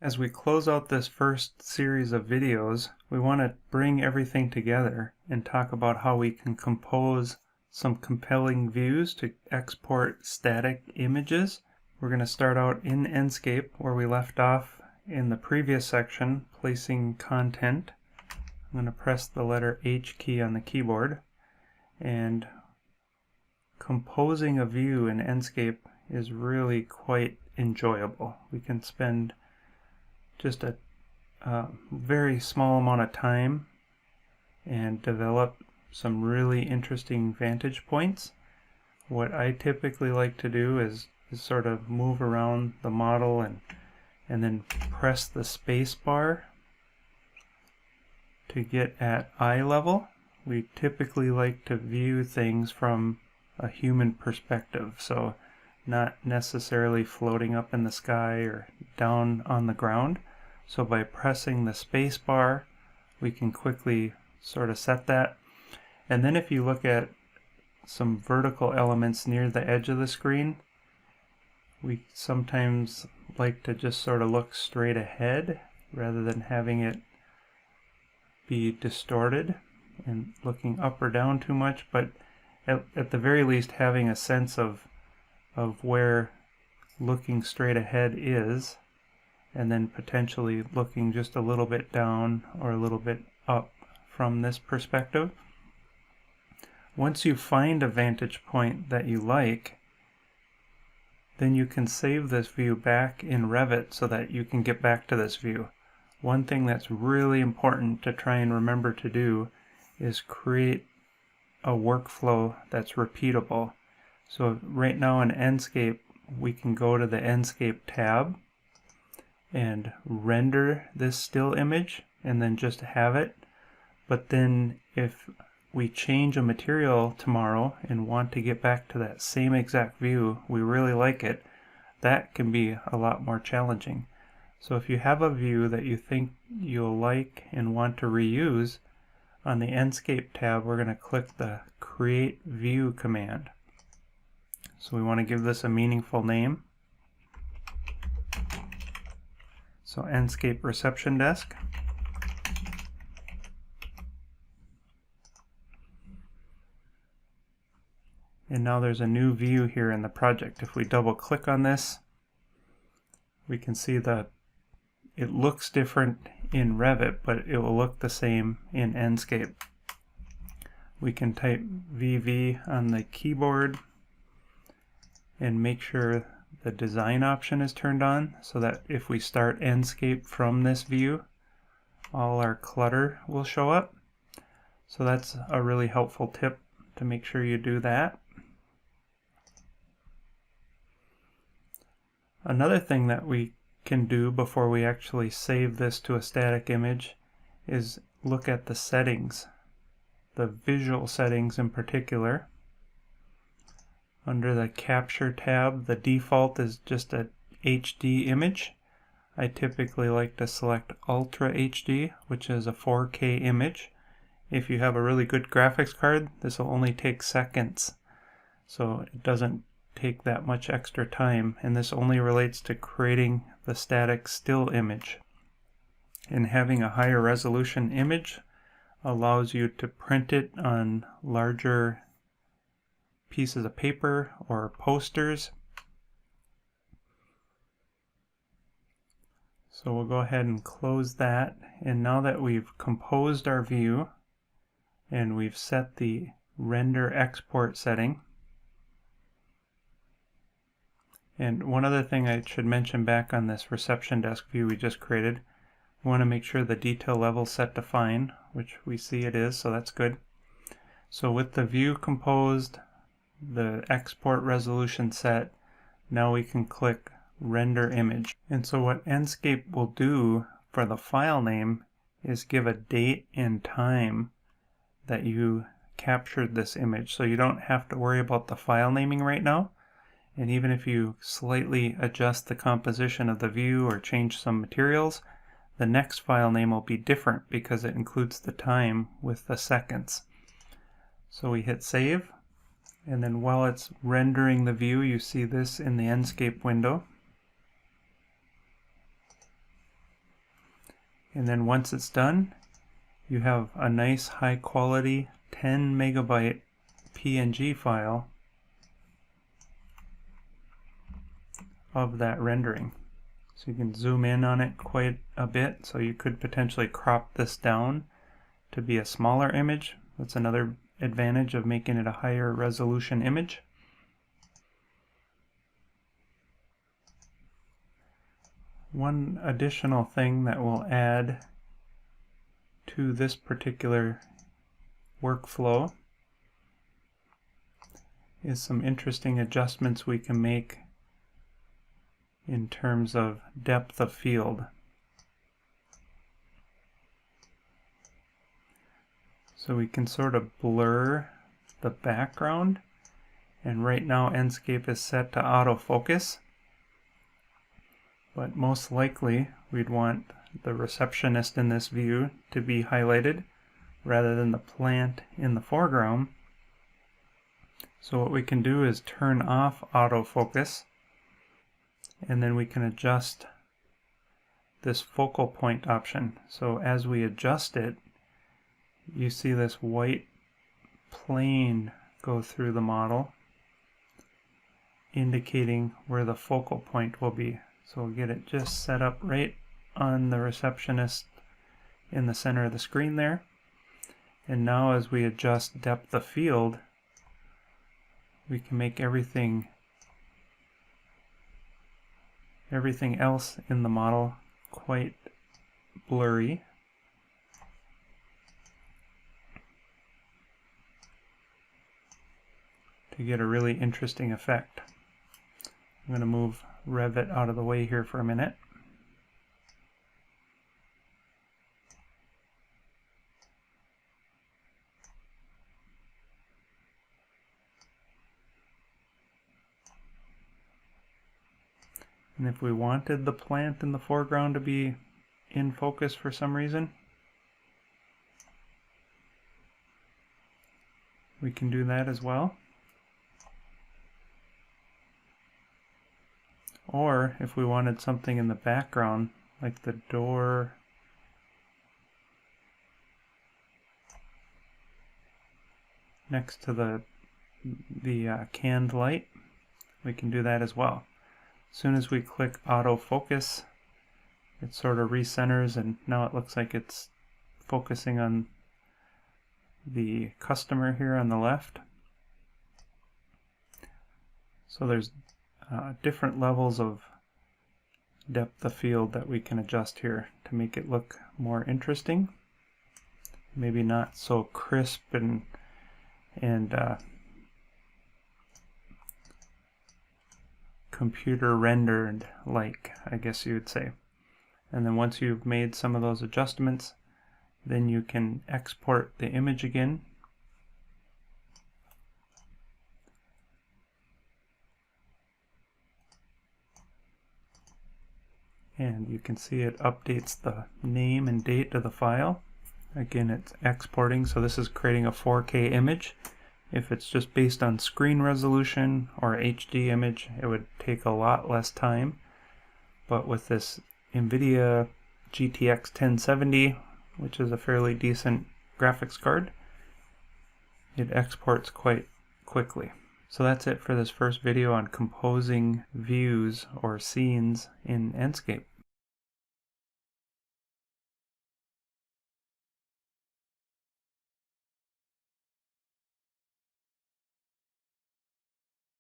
As we close out this first series of videos, we want to bring everything together and talk about how we can compose some compelling views to export static images. We're going to start out in Enscape where we left off in the previous section, placing content. I'm going to press the letter H key on the keyboard, and composing a view in Enscape is really quite enjoyable. We can spend just a very small amount of time and develop some really interesting vantage points. What I typically like to do is sort of move around the model and then press the space bar to get at eye level. We typically like to view things from a human perspective, so not necessarily floating up in the sky or down on the ground. So by pressing the space bar, we can quickly sort of set that. And then if you look at some vertical elements near the edge of the screen, we sometimes like to just sort of look straight ahead rather than having it be distorted and looking up or down too much, but at the very least having a sense of where looking straight ahead is, and then potentially looking just a little bit down or a little bit up from this perspective. Once you find a vantage point that you like, then you can save this view back in Revit so that you can get back to this view. One thing that's really important to try and remember to do is create a workflow that's repeatable. So right now in Enscape, we can go to the Enscape tab and render this still image and then just have it. But then if we change a material tomorrow and want to get back to that same exact view, we really like it, that can be a lot more challenging. So if you have a view that you think you'll like and want to reuse, on the Enscape tab we're going to click the Create View command. So we want to give this a meaningful name. So Enscape Reception Desk. And now there's a new view here in the project. If we double click on this, we can see that it looks different in Revit, but it will look the same in Enscape. We can type VV on the keyboard and make sure the design option is turned on so that if we start Enscape from this view, all our clutter will show up. So that's a really helpful tip to make sure you do that. Another thing that we can do before we actually save this to a static image is look at the settings, the visual settings in particular. Under the Capture tab, the default is just a HD image. I typically like to select Ultra HD, which is a 4K image. If you have a really good graphics card, this will only take seconds, so it doesn't take that much extra time, and this only relates to creating the static still image. And having a higher resolution image allows you to print it on larger pieces of paper or posters. So we'll go ahead and close that, and now that we've composed our view and we've set the render export setting. And one other thing I should mention back on this reception desk view we just created, we want to make sure the detail level is set to fine, which we see it is, so that's good. So with the view composed, the export resolution set, now we can click Render Image. And so what Enscape will do for the file name is give a date and time that you captured this image. So you don't have to worry about the file naming right now. And even if you slightly adjust the composition of the view or change some materials, the next file name will be different because it includes the time with the seconds. So we hit save, and then while it's rendering the view, you see this in the Enscape window. And then once it's done, you have a nice high quality 10 megabyte PNG file of that rendering. So you can zoom in on it quite a bit, so you could potentially crop this down to be a smaller image. That's another advantage of making it a higher resolution image. One additional thing that we'll add to this particular workflow is some interesting adjustments we can make in terms of depth of field. So we can sort of blur the background, and right now Enscape is set to autofocus, but most likely we'd want the receptionist in this view to be highlighted rather than the plant in the foreground. So what we can do is turn off autofocus, and then we can adjust this focal point option. So as we adjust it, you see this white plane go through the model, indicating where the focal point will be. So we'll get it just set up right on the receptionist in the center of the screen there. And now as we adjust depth of field, we can make everything else in the model quite blurry. To get a really interesting effect. I'm going to move Revit out of the way here for a minute. And if we wanted the plant in the foreground to be in focus for some reason, we can do that as well. Or if we wanted something in the background, like the door next to the canned light, we can do that as well. As soon as we click autofocus, it sort of recenters, and now it looks like it's focusing on the customer here on the left. So there's different levels of depth of field that we can adjust here to make it look more interesting. Maybe not so crisp and computer rendered like, I guess you would say. And then once you've made some of those adjustments, then you can export the image again. And you can see it updates the name and date of the file. Again, it's exporting, so this is creating a 4K image. If it's just based on screen resolution or HD image, it would take a lot less time. But with this NVIDIA GTX 1070, which is a fairly decent graphics card, it exports quite quickly. So that's it for this first video on composing views or scenes in Enscape.